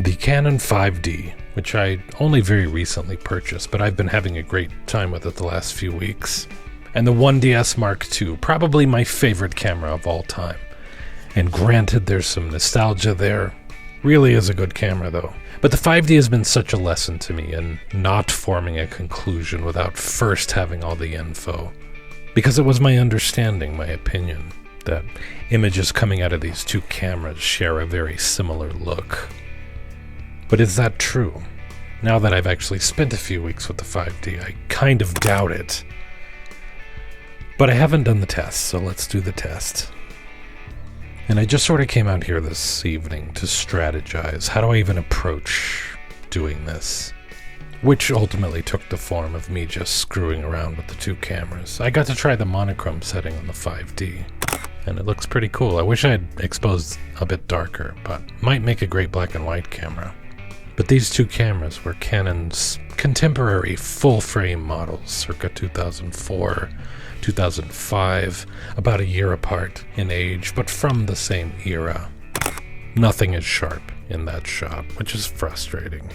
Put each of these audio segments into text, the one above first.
The Canon 5D, which I only very recently purchased, but I've been having a great time with it the last few weeks. And the 1DS Mark II, probably my favorite camera of all time. And granted, there's some nostalgia there. Really is a good camera though. But the 5D has been such a lesson to me in not forming a conclusion without first having all the info. Because it was my understanding, my opinion, that images coming out of these two cameras share a very similar look. But is that true? Now that I've actually spent a few weeks with the 5D, I kind of doubt it. But I haven't done the test, so let's do the test. And I just sort of came out here this evening to strategize. How do I even approach doing this? Which ultimately took the form of me just screwing around with the two cameras. I got to try the monochrome setting on the 5D, and it looks pretty cool. I wish I had exposed a bit darker, but might make a great black and white camera. But these two cameras were Canon's contemporary full-frame models, circa 2004, 2005, about a year apart in age, but from the same era. Nothing is sharp in that shot, which is frustrating.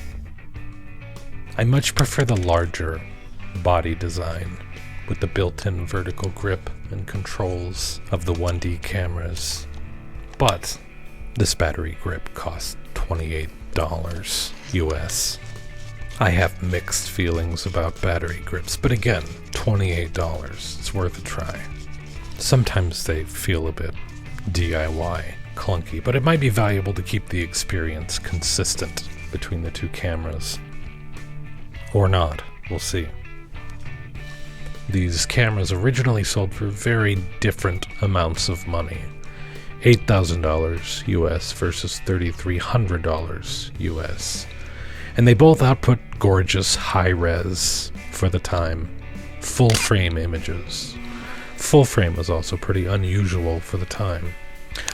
I much prefer the larger body design with the built-in vertical grip and controls of the 1D cameras, but this battery grip costs $28 US. I have mixed feelings about battery grips, but again, $28. It's worth a try. Sometimes they feel a bit DIY, clunky, but it might be valuable to keep the experience consistent between the two cameras. Or not, we'll see. These cameras originally sold for very different amounts of money. $8,000 US versus $3,300 US. And they both output gorgeous high-res, for the time, full-frame images. Full-frame was also pretty unusual for the time.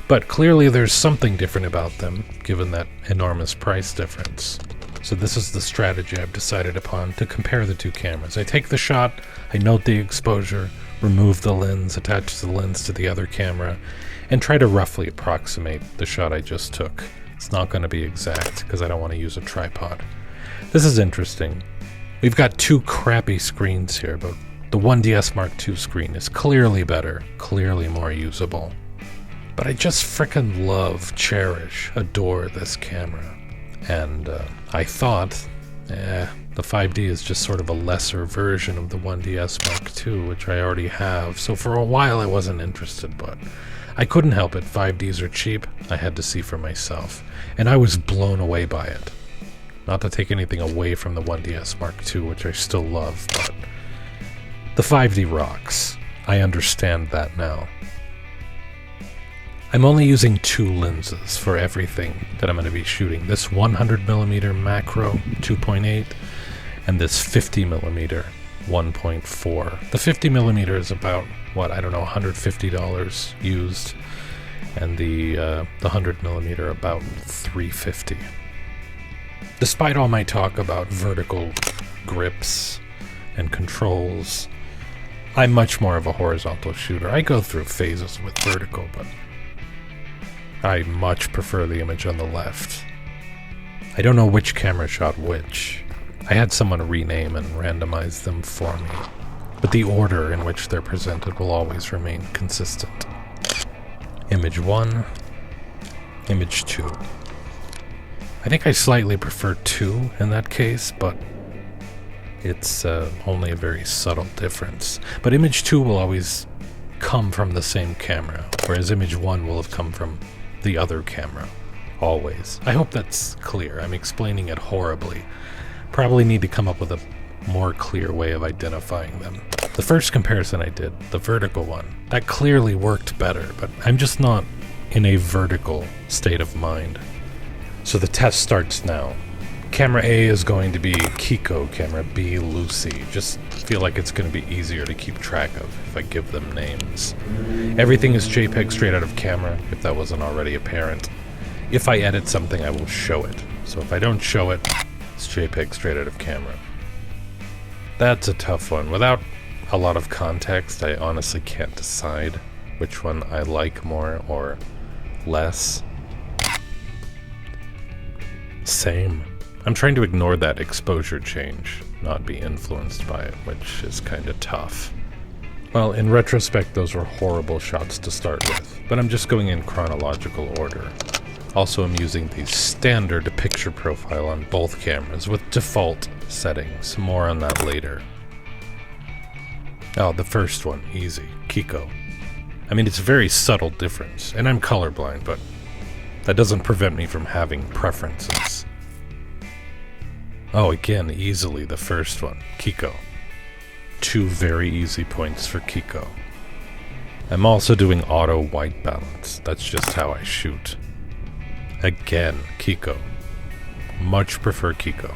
But clearly there's something different about them, given that enormous price difference. So this is the strategy I've decided upon to compare the two cameras. I take the shot, I note the exposure, remove the lens, attach the lens to the other camera, and try to roughly approximate the shot I just took. It's not going to be exact because I don't want to use a tripod. This is interesting. We've got two crappy screens here, but the 1DS Mark II screen is clearly better, clearly more usable. But I just frickin' love, cherish, adore this camera. And I thought, the 5D is just sort of a lesser version of the 1DS Mark II, which I already have. So for a while I wasn't interested, but I couldn't help it. 5Ds are cheap. I had to see for myself. And I was blown away by it. Not to take anything away from the 1DS Mark II, which I still love, but the 5D rocks. I understand that now. I'm only using two lenses for everything that I'm going to be shooting. This 100mm macro 2.8 and this 50mm 1.4. The 50mm is about, $150 used, and the 100mm about $350. Despite all my talk about vertical grips and controls, I'm much more of a horizontal shooter. I go through phases with vertical, but I much prefer the image on the left. I don't know which camera shot which. I had someone rename and randomize them for me, but the order in which they're presented will always remain consistent. Image 1, image 2. I think I slightly prefer 2 in that case, but it's only a very subtle difference. But image 2 will always come from the same camera, whereas image 1 will have come from the other camera. Always. I hope that's clear. I'm explaining it horribly. Probably need to come up with a more clear way of identifying them. The first comparison I did, the vertical one, that clearly worked better, but I'm just not in a vertical state of mind. So the test starts now. Camera A is going to be Kiko, camera B Lucy. Just feel like it's going to be easier to keep track of if I give them names. Everything is JPEG straight out of camera, if that wasn't already apparent. If I edit something, I will show it. So if I don't show it, it's JPEG straight out of camera. That's a tough one. Without a lot of context, I honestly can't decide which one I like more or less. Same. I'm trying to ignore that exposure change, not be influenced by it, which is kind of tough. Well, in retrospect, those were horrible shots to start with, but I'm just going in chronological order. Also, I'm using the standard picture profile on both cameras with default settings. More on that later. Oh, the first one, easy. Kiko. I mean, it's a very subtle difference, and I'm colorblind, but that doesn't prevent me from having preferences. Oh, again, easily the first one, Kiko. 2 very easy points for Kiko. I'm also doing auto white balance. That's just how I shoot. Again, Kiko. Much prefer Kiko.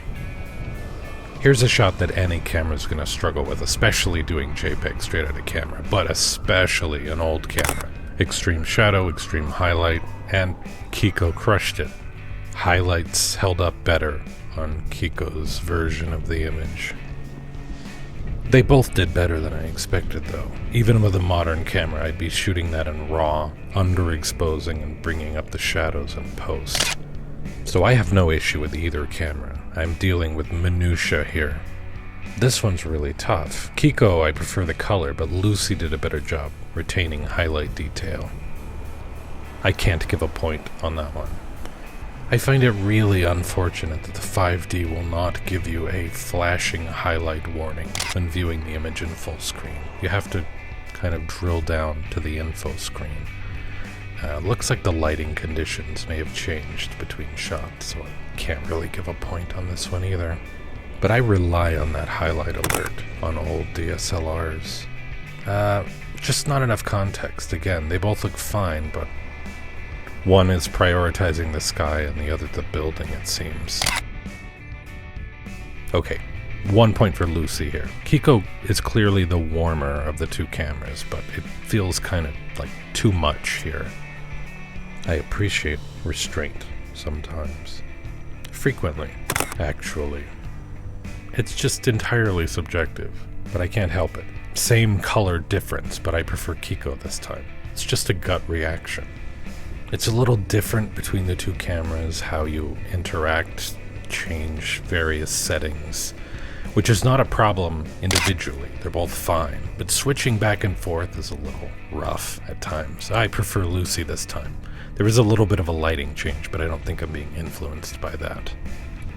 Here's a shot that any camera's gonna struggle with, especially doing JPEG straight out of camera, but especially an old camera. Extreme shadow, extreme highlight, and Kiko crushed it. Highlights held up better on Kiko's version of the image. They both did better than I expected, though. Even with a modern camera, I'd be shooting that in RAW, underexposing and bringing up the shadows in post. So I have no issue with either camera. I'm dealing with minutia here. This one's really tough. Kiko, I prefer the color, but Lucy did a better job retaining highlight detail. I can't give a point on that one. I find it really unfortunate that the 5D will not give you a flashing highlight warning when viewing the image in full screen. You have to kind of drill down to the info screen. Looks like the lighting conditions may have changed between shots, so I can't really give a point on this one either. But I rely on that highlight alert on old DSLRs. Just not enough context. Again, they both look fine, but one is prioritizing the sky and the other the building, it seems. Okay, 1 point for Lucy here. Kiko is clearly the warmer of the 2 cameras, but it feels kind of like too much here. I appreciate restraint sometimes. Frequently, actually. It's just entirely subjective, but I can't help it. Same color difference, but I prefer Kiko this time. It's just a gut reaction. It's a little different between the 2 cameras, how you interact, change various settings, which is not a problem individually. They're both fine, but switching back and forth is a little rough at times. I prefer Lucy this time. There is a little bit of a lighting change, but I don't think I'm being influenced by that.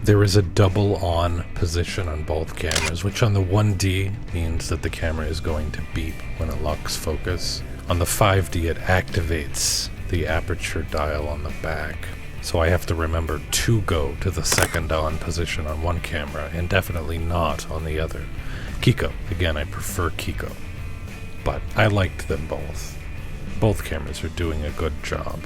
There is a double on position on both cameras, which on the 1D means that the camera is going to beep when it locks focus. On the 5D, it activates the aperture dial on the back. So I have to remember to go to the second on position on one camera and definitely not on the other. Kiko. Again, I prefer Kiko. But I liked them both. Both cameras are doing a good job.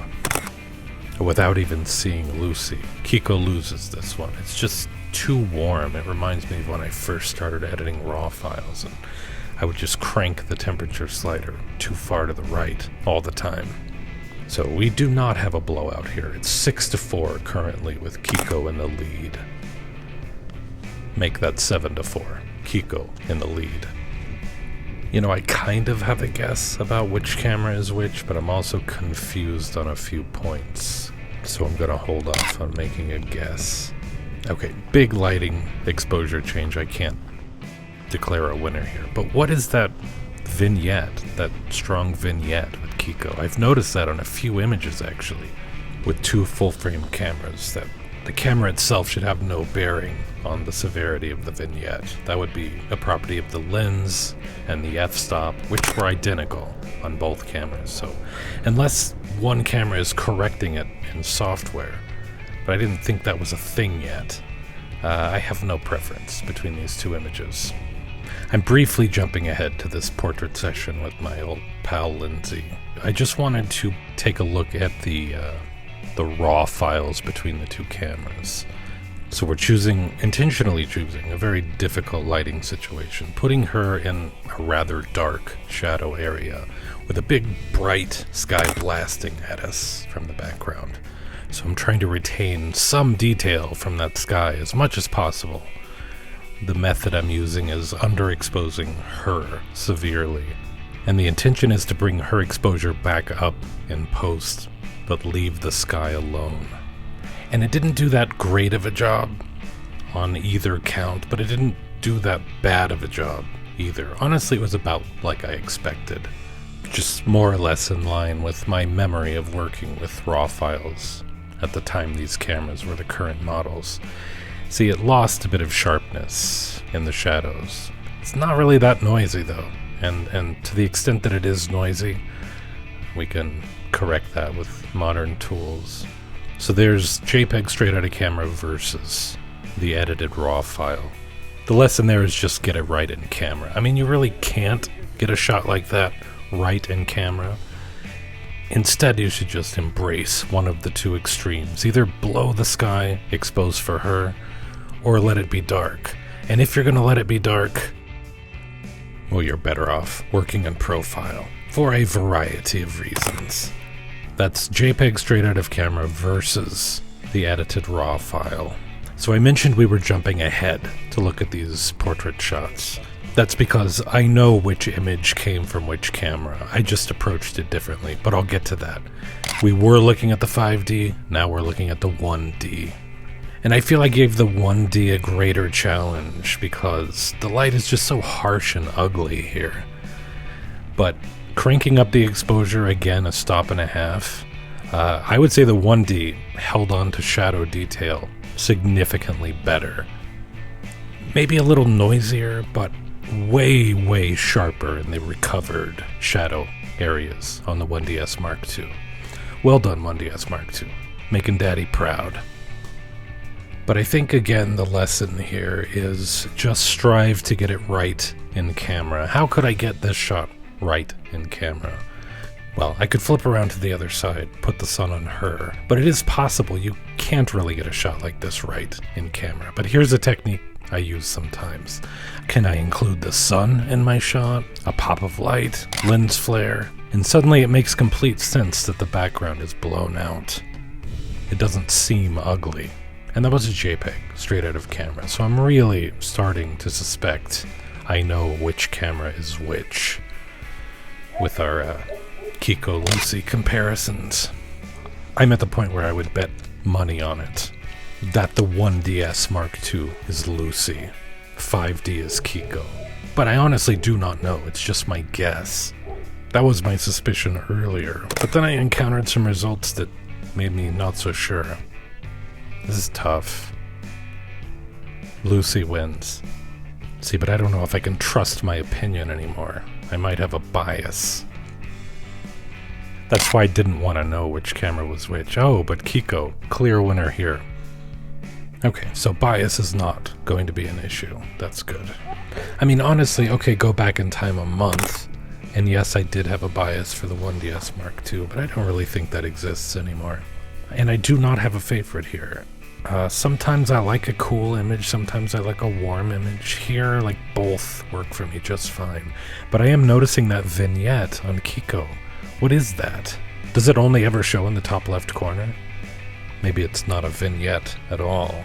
Without even seeing Lucy, Kiko loses this one. It's just too warm. It reminds me of when I first started editing RAW files, and I would just crank the temperature slider too far to the right all the time. So we do not have a blowout here. It's 6-4 currently with Kiko in the lead. Make that 7-4. Kiko in the lead. You know, I kind of have a guess about which camera is which, but I'm also confused on a few points. So I'm gonna hold off on making a guess. Okay, big lighting exposure change. I can't declare a winner here. But what is that vignette, that strong vignette with Kiko? I've noticed that on a few images actually, with 2 full-frame cameras, that the camera itself should have no bearing on the severity of the vignette. That would be a property of the lens and the f-stop, which were identical on both cameras. So unless one camera is correcting it in software, but I didn't think that was a thing yet. I have no preference between these 2 images. I'm briefly jumping ahead to this portrait session with my old pal Lindsay. I just wanted to take a look at the raw files between the 2 cameras. So we're intentionally choosing a very difficult lighting situation, putting her in a rather dark shadow area with a big bright sky blasting at us from the background. So I'm trying to retain some detail from that sky as much as possible. The method I'm using is underexposing her severely, and the intention is to bring her exposure back up in post, but leave the sky alone. And it didn't do that great of a job on either count, but it didn't do that bad of a job either. Honestly, it was about like I expected. Just more or less in line with my memory of working with RAW files at the time these cameras were the current models. See, it lost a bit of sharpness in the shadows. It's not really that noisy though, and to the extent that it is noisy, we can correct that with modern tools. So there's JPEG straight out of camera versus the edited RAW file. The lesson there is just get it right in camera. I mean, you really can't get a shot like that right in camera. Instead, you should just embrace one of the two extremes. Either blow the sky, expose for her, or let it be dark. And if you're going to let it be dark, well, you're better off working in profile for a variety of reasons. That's JPEG straight out of camera versus the edited RAW file. So I mentioned we were jumping ahead to look at these portrait shots. That's because I know which image came from which camera. I just approached it differently, but I'll get to that. We were looking at the 5D, now we're looking at the 1D. And I feel I gave the 1D a greater challenge because the light is just so harsh and ugly here. But cranking up the exposure again a stop and a half, I would say the 1D held on to shadow detail significantly better. Maybe a little noisier, but way sharper in the recovered shadow areas on the 1DS Mark II. Well done, 1DS Mark II. Making Daddy proud. But I think, again, the lesson here is just strive to get it right in camera. How could I get this shot right in camera? Well, I could flip around to the other side, put the sun on her, but it is possible you can't really get a shot like this right in camera. But here's a technique I use sometimes. Can I include the sun in my shot, a pop of light, lens flare, and suddenly it makes complete sense that the background is blown out. It doesn't seem ugly. And that was a JPEG, straight out of camera, so I'm really starting to suspect I know which camera is which with our Kiko Lucy comparisons. I'm at the point where I would bet money on it that the 1DS Mark II is Lucy, 5D is Kiko. But I honestly do not know, it's just my guess. That was my suspicion earlier, but then I encountered some results that made me not so sure. This is tough. Lucy wins. See, but I don't know if I can trust my opinion anymore. I might have a bias. That's why I didn't want to know which camera was which. Oh, but Kiko, clear winner here. Okay, so bias is not going to be an issue. That's good. I mean, honestly, okay, go back in time a month, and yes, I did have a bias for the 1DS Mark II, but I don't really think that exists anymore. And I do not have a favorite here. Sometimes I like a cool image, sometimes I like a warm image. Here, like, both work for me just fine. But I am noticing that vignette on Kiko. What is that? Does it only ever show in the top left corner? Maybe it's not a vignette at all.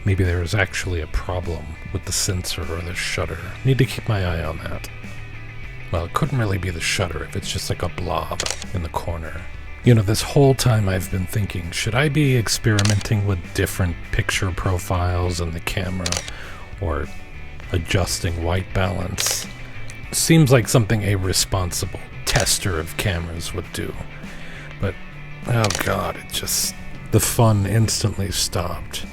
Maybe there is actually a problem with the sensor or the shutter. Need to keep my eye on that. Well, it couldn't really be the shutter if it's just like a blob in the corner. You know, this whole time I've been thinking, should I be experimenting with different picture profiles in the camera or adjusting white balance? Seems like something a responsible tester of cameras would do. But, oh god, the fun instantly stopped.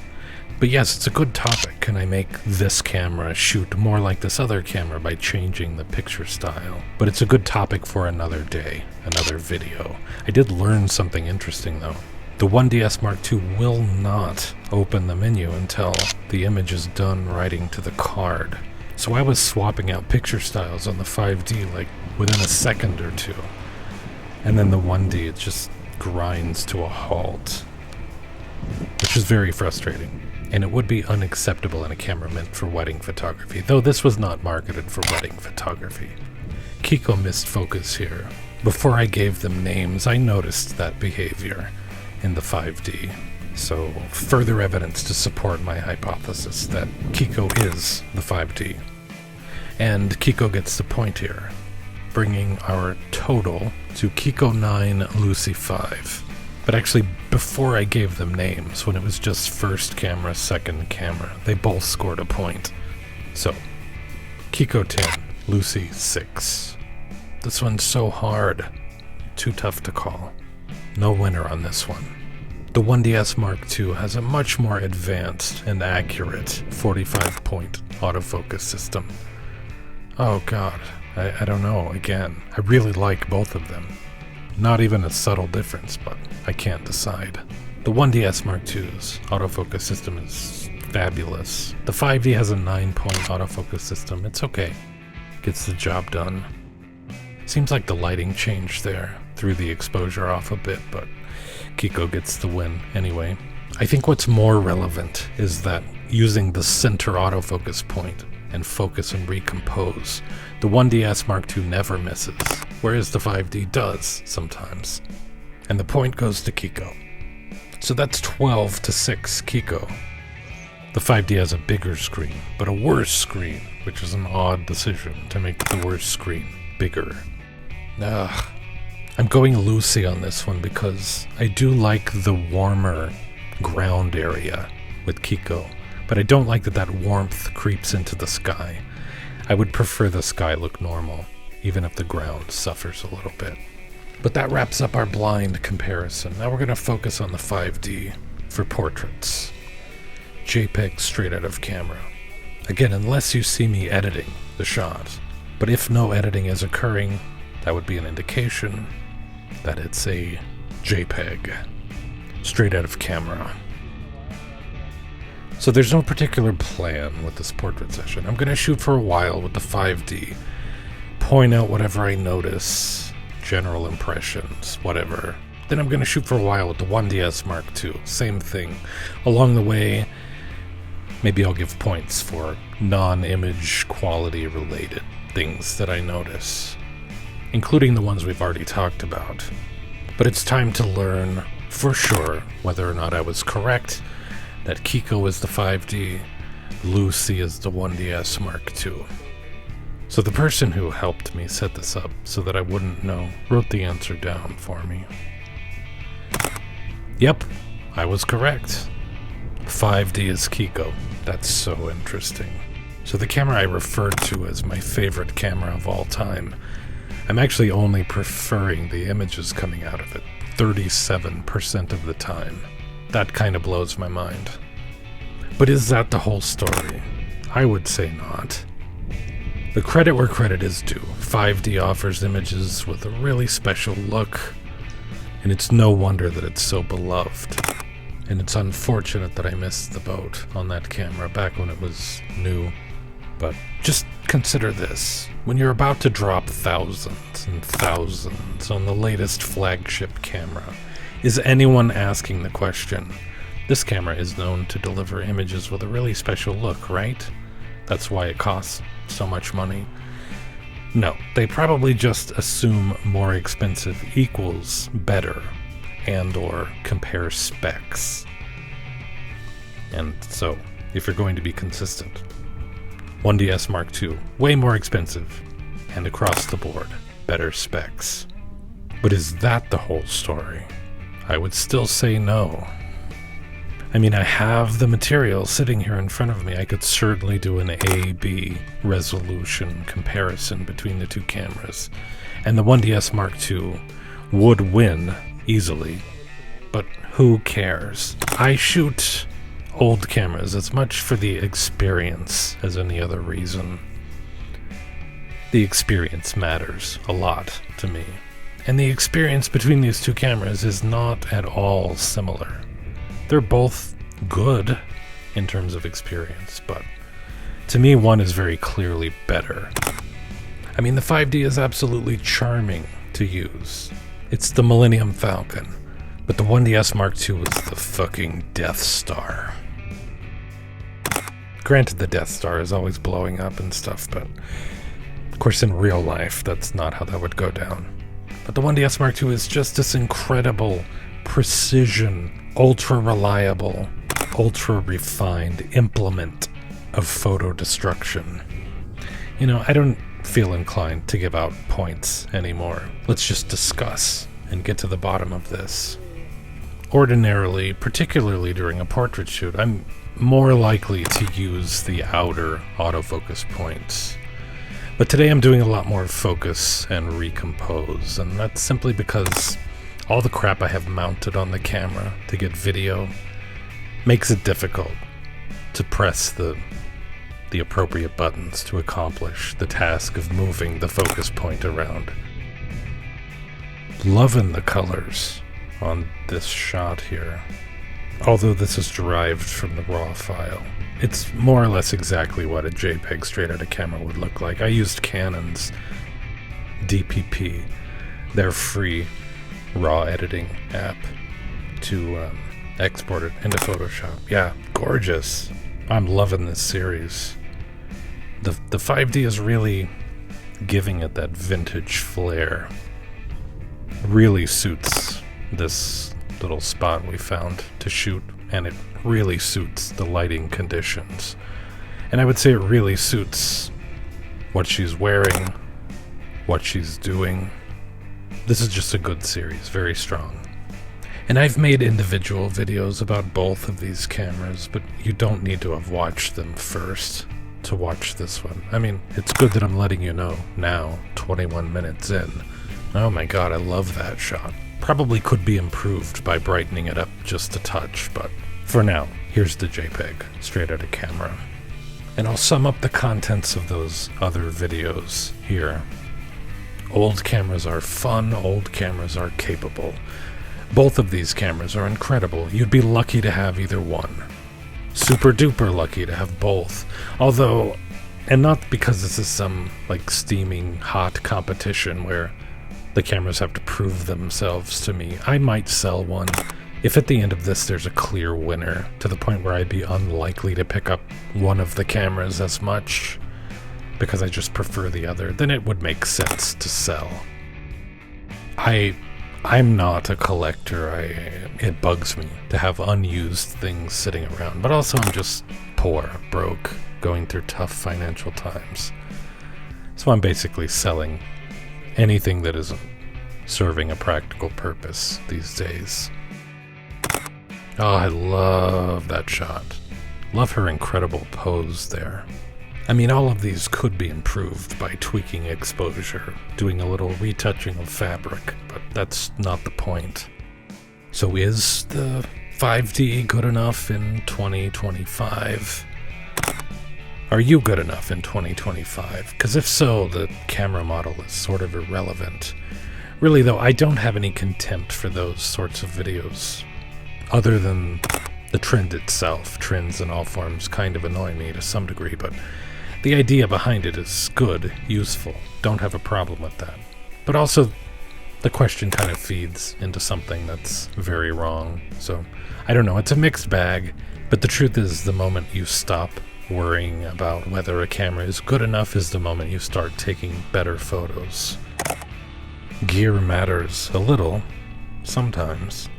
But yes, it's a good topic. Can I make this camera shoot more like this other camera by changing the picture style? But it's a good topic for another day, another video. I did learn something interesting though. The 1DS Mark II will not open the menu until the image is done writing to the card. So I was swapping out picture styles on the 5D like within a second or two. And then the 1D, it just grinds to a halt, which is very frustrating. And it would be unacceptable in a camera meant for wedding photography, though this was not marketed for wedding photography. Kiko missed focus here. Before I gave them names, I noticed that behavior in the 5D. So, further evidence to support my hypothesis that Kiko is the 5D. And Kiko gets the point here, bringing our total to Kiko 9, Lucy 5. But actually, before I gave them names, when it was just first camera, second camera, they both scored a point. So, Kiko 10, Lucy 6. This one's so hard. Too tough to call. No winner on this one. The 1DS Mark II has a much more advanced and accurate 45-point autofocus system. Oh god, I don't know, again. I really like both of them. Not even a subtle difference, but I can't decide. The 1DS Mark II's autofocus system is fabulous. The 5D has a 9-point autofocus system. It's okay. Gets the job done. Seems like the lighting changed there. Threw the exposure off a bit, but Kiko gets the win anyway. I think what's more relevant is that using the center autofocus point and focus and recompose, the 1DS Mark II never misses, whereas the 5D does sometimes. And the point goes to Kiko. So that's 12-6 Kiko. The 5D has a bigger screen, but a worse screen, which is an odd decision to make the worse screen bigger. I'm going Lucy on this one because I do like the warmer ground area with Kiko, but I don't like that warmth creeps into the sky. I would prefer the sky look normal, even if the ground suffers a little bit. But that wraps up our blind comparison. Now we're going to focus on the 5D for portraits. JPEG straight out of camera. Again, unless you see me editing the shot. But if no editing is occurring, that would be an indication that it's a JPEG straight out of camera. So there's no particular plan with this portrait session. I'm going to shoot for a while with the 5D, point out whatever I notice, general impressions, whatever. Then I'm going to shoot for a while with the 1DS Mark II, same thing. Along the way, maybe I'll give points for non-image quality related things that I notice, including the ones we've already talked about. But it's time to learn for sure whether or not I was correct, that Kiko is the 5D, Lucy is the 1DS Mark II. So the person who helped me set this up so that I wouldn't know wrote the answer down for me. Yep, I was correct. 5D is Kiko. That's so interesting. So the camera I referred to as my favorite camera of all time, I'm actually only preferring the images coming out of it 37% of the time. That kind of blows my mind. But is that the whole story? I would say not. The credit where credit is due. 5D offers images with a really special look, and it's no wonder that it's so beloved. And it's unfortunate that I missed the boat on that camera back when it was new. But just consider this. When you're about to drop thousands and thousands on the latest flagship camera, is anyone asking the question? This camera is known to deliver images with a really special look, right? That's why it costs so much money. No, they probably just assume more expensive equals better, and or compare specs. And so, if you're going to be consistent, 1DS Mark II, way more expensive, and across the board, better specs. But is that the whole story? I would still say no. I mean, I have the material sitting here in front of me. I could certainly do an A-B resolution comparison between the two cameras, and the 1DS Mark II would win easily. But who cares? I shoot old cameras as much for the experience as any other reason. The experience matters a lot to me. And the experience between these two cameras is not at all similar. They're both good in terms of experience, but to me one is very clearly better. I mean, the 5D is absolutely charming to use. It's the Millennium Falcon, but the 1DS Mark II is the fucking Death Star. Granted, the Death Star is always blowing up and stuff, but of course in real life that's not how that would go down. But the 1DS Mark II is just this incredible precision, ultra-reliable, ultra-refined implement of photo destruction. You know, I don't feel inclined to give out points anymore. Let's just discuss and get to the bottom of this. ordinarily, particularly during a portrait shoot, I'm more likely to use the outer autofocus points. But today I'm doing a lot more focus and recompose, and that's simply because all the crap I have mounted on the camera to get video makes it difficult to press the appropriate buttons to accomplish the task of moving the focus point around. Loving the colors on this shot here. Although this is derived from the raw file, it's more or less exactly what a JPEG straight out of camera would look like. I used Canon's DPP, their free raw editing app, to export it into Photoshop. Yeah, gorgeous. I'm loving this series. The 5D is really giving it that vintage flair. Really suits this little spot we found to shoot, and it really suits the lighting conditions. And I would say it really suits what she's wearing, what she's doing. This is just a good series, very strong. And I've made individual videos about both of these cameras, but you don't need to have watched them first to watch this one. I mean, it's good that I'm letting you know now, 21 minutes in. Oh my god, I love that shot. Probably could be improved by brightening it up just a touch, but for now, here's the JPEG, straight out of camera. And I'll sum up the contents of those other videos here. Old cameras are fun, old cameras are capable. Both of these cameras are incredible. You'd be lucky to have either one. Super duper lucky to have both. Although, and not because this is some like steaming hot competition where the cameras have to prove themselves to me. I might sell one if at the end of this there's a clear winner, to the point where I'd be unlikely to pick up one of the cameras as much because I just prefer the other. Then it would make sense to sell. I'm not a collector. It bugs me to have unused things sitting around, but also I'm just poor, broke, going through tough financial times. So I'm basically selling anything that isn't serving a practical purpose these days. Oh, I love that shot. Love her incredible pose there. I mean, all of these could be improved by tweaking exposure, doing a little retouching of fabric, but that's not the point. So is the 5D good enough in 2025? Are you good enough in 2025? Because if so, the camera model is sort of irrelevant. Really though, I don't have any contempt for those sorts of videos, other than the trend itself. Trends in all forms kind of annoy me to some degree, but the idea behind it is good, useful, don't have a problem with that. But also, the question kind of feeds into something that's very wrong. So, I don't know, it's a mixed bag, but the truth is the moment you stop worrying about whether a camera is good enough is the moment you start taking better photos. Gear matters a little, sometimes,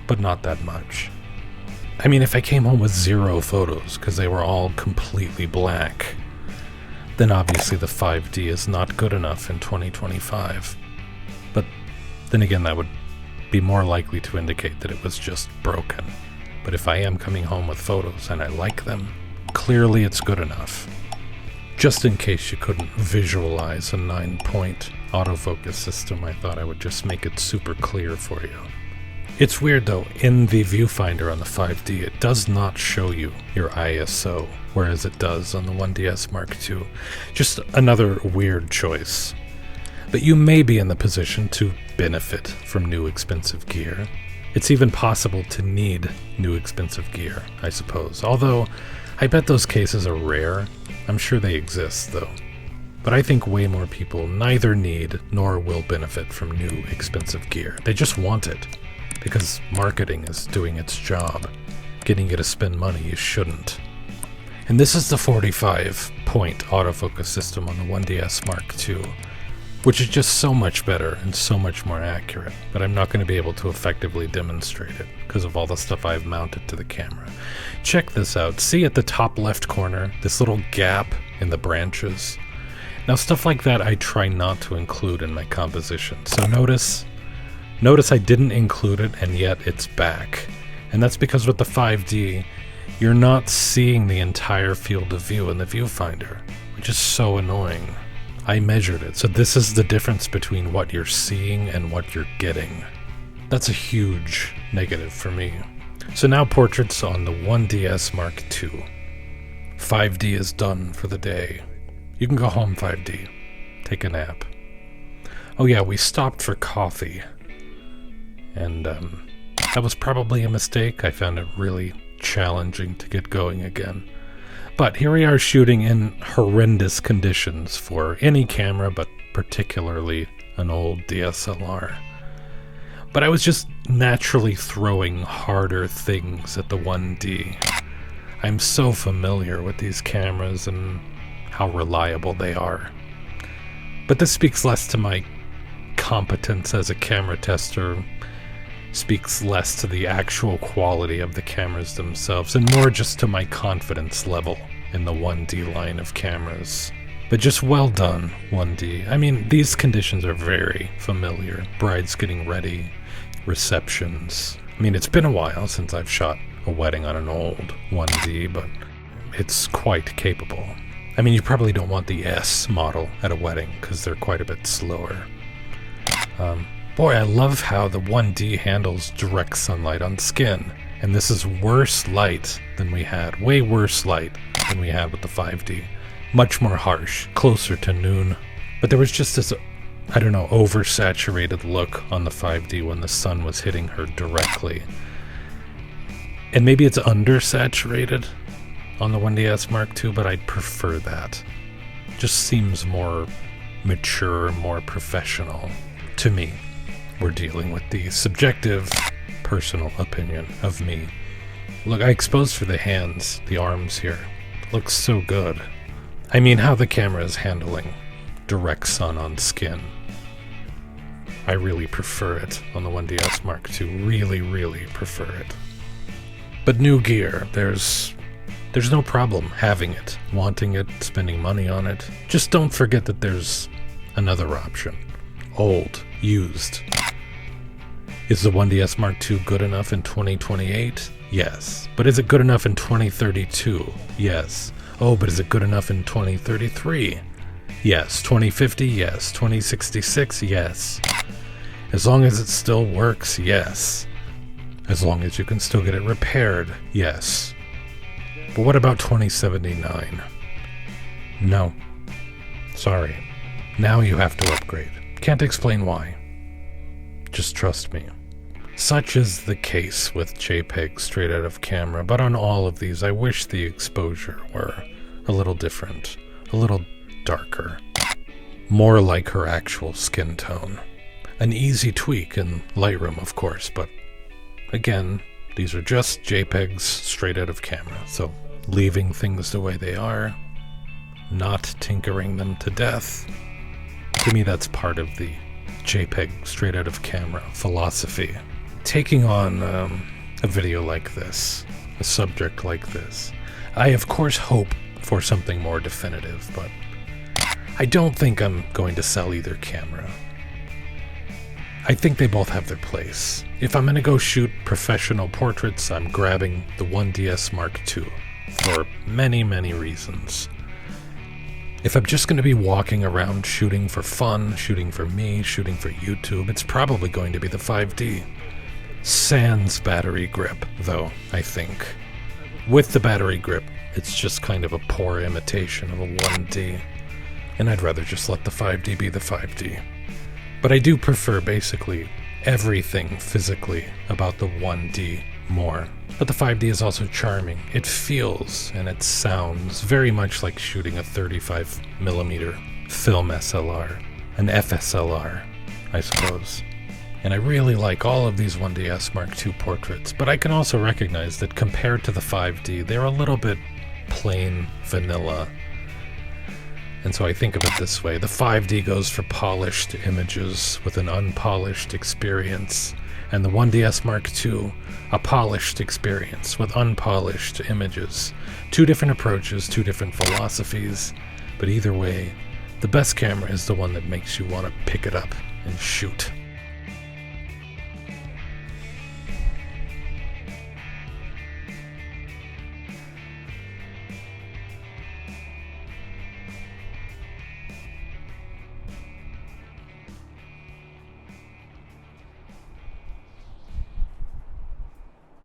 but not that much. I mean, if I came home with 0 photos because they were all completely black, then obviously the 5D is not good enough in 2025. But then again, that would be more likely to indicate that it was just broken. But if I am coming home with photos and I like them, clearly it's good enough. Just in case you couldn't visualize a 9-point autofocus system, I thought I would just make it super clear for you. It's weird though, in the viewfinder on the 5D, it does not show you your ISO, whereas it does on the 1DS Mark II. Just another weird choice. But you may be in the position to benefit from new expensive gear. It's even possible to need new expensive gear, I suppose. Although, I bet those cases are rare. I'm sure they exist though. But I think way more people neither need nor will benefit from new expensive gear. They just want it. Because marketing is doing its job, getting you to spend money you shouldn't. And this is the 45-point autofocus system on the 1DS Mark II, which is just so much better and so much more accurate, but I'm not going to be able to effectively demonstrate it because of all the stuff I've mounted to the camera. Check this out. See at the top left corner, this little gap in the branches? Now stuff like that I try not to include in my composition, so notice Notice I didn't include it, and yet it's back. And that's because with the 5D, you're not seeing the entire field of view in the viewfinder, which is so annoying. I measured it, so this is the difference between what you're seeing and what you're getting. That's a huge negative for me. So now portraits on the 1DS Mark II. 5D is done for the day. You can go home, 5D. Take a nap. Oh yeah, we stopped for coffee. And that was probably a mistake. I found it really challenging to get going again. But here we are shooting in horrendous conditions for any camera, but particularly an old DSLR. But I was just naturally throwing harder things at the 1D. I'm so familiar with these cameras and how reliable they are. But this speaks less to my competence as a camera tester, speaks less to the actual quality of the cameras themselves, and more just to my confidence level in the 1D line of cameras. But just well done, 1D. I mean, these conditions are very familiar. Brides getting ready, receptions. I mean, it's been a while since I've shot a wedding on an old 1D, but it's quite capable. I mean, you probably don't want the S model at a wedding because they're quite a bit slower. Boy, I love how the 1D handles direct sunlight on skin. And this is worse light than we had. Way worse light than we had with the 5D. Much more harsh, closer to noon. But there was just this, I don't know, oversaturated look on the 5D when the sun was hitting her directly. And maybe it's undersaturated on the 1DS Mark II, but I'd prefer that. Just seems more mature, more professional to me. We're dealing with the subjective, personal opinion of me. Look, I exposed for the hands, the arms here. Looks so good. I mean, how the camera is handling direct sun on skin. I really prefer it on the 1DS Mark II. Really, really prefer it. But new gear, there's no problem having it, wanting it, spending money on it. Just don't forget that there's another option. Old, used. Is the 1DS Mark II good enough in 2028? Yes. But is it good enough in 2032? Yes. Oh, but is it good enough in 2033? Yes. 2050? Yes. 2066? Yes. As long as it still works? Yes. As long as you can still get it repaired? Yes. But what about 2079? No. Sorry. Now you have to upgrade. Can't explain why. Just trust me. Such is the case with JPEG straight out of camera, but on all of these I wish the exposure were a little different, a little darker, more like her actual skin tone. An easy tweak in Lightroom, of course, but again, these are just JPEGs straight out of camera, so leaving things the way they are, not tinkering them to death, to me that's part of the JPEG straight out of camera philosophy. Taking on a video like this, a subject like this, I of course hope for something more definitive, but I don't think I'm going to sell either camera. I think they both have their place. If I'm going to go shoot professional portraits, I'm grabbing the 1DS Mark II for many, many reasons. If I'm just going to be walking around shooting for fun, shooting for me, shooting for YouTube, it's probably going to be the 5D. Sans battery grip, though, I think. With the battery grip, it's just kind of a poor imitation of a 1D. And I'd rather just let the 5D be the 5D. But I do prefer basically everything physically about the 1D more. But the 5D is also charming. It feels and it sounds very much like shooting a 35mm film SLR, an FSLR, I suppose. And I really like all of these 1DS Mark II portraits, but I can also recognize that compared to the 5D, they're a little bit plain vanilla. And so I think of it this way. The 5D goes for polished images with an unpolished experience, and the 1DS Mark II, a polished experience with unpolished images. Two different approaches, two different philosophies, but either way, the best camera is the one that makes you want to pick it up and shoot.